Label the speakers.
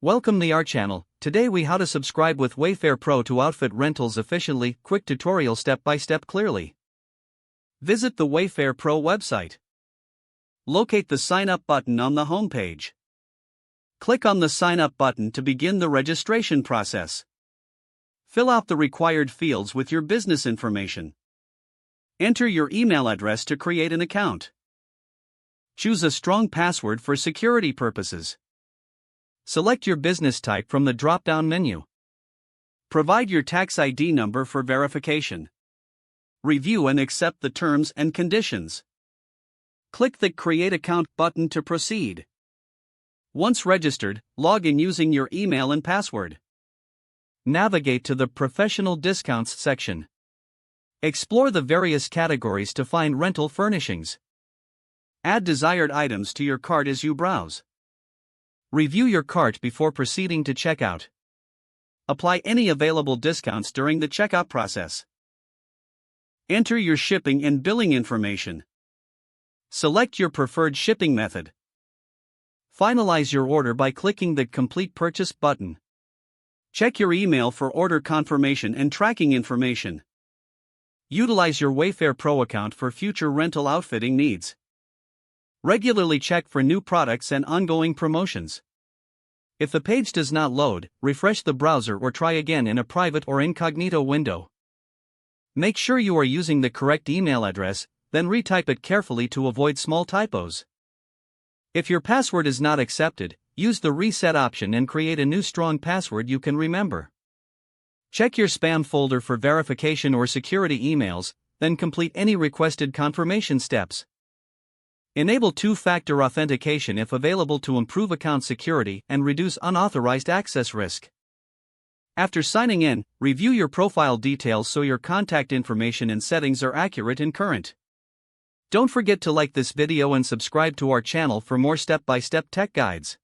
Speaker 1: Welcome to our channel. Today we how to subscribe with Wayfair Pro to outfit rentals efficiently. Quick tutorial step by step clearly. Visit the Wayfair Pro website. Locate the sign up button on the home page. Click on the sign up button to begin the registration process. Fill out the required fields with your business information. Enter your email address to create an account. Choose a strong password for security purposes. Select your business type from the drop-down menu. Provide your tax ID number for verification. Review and accept the terms and conditions. Click the Create Account button to proceed. Once registered, log in using your email and password. Navigate to the Professional Discounts section. Explore the various categories to find rental furnishings. Add desired items to your cart as you browse. Review your cart before proceeding to checkout. Apply any available discounts during the checkout process. Enter your shipping and billing information. Select your preferred shipping method. Finalize your order by clicking the Complete Purchase button. Check your email for order confirmation and tracking information. Utilize your Wayfair Pro account for future rental outfitting needs. Regularly check for new products and ongoing promotions. If the page does not load, refresh the browser or try again in a private or incognito window. Make sure you are using the correct email address, then retype it carefully to avoid small typos. If your password is not accepted, use the reset option and create a new strong password you can remember. Check your spam folder for verification or security emails, then complete any requested confirmation steps. Enable two-factor authentication if available to improve account security and reduce unauthorized access risk. After signing in, review your profile details so your contact information and settings are accurate and current. Don't forget to like this video and subscribe to our channel for more step-by-step tech guides.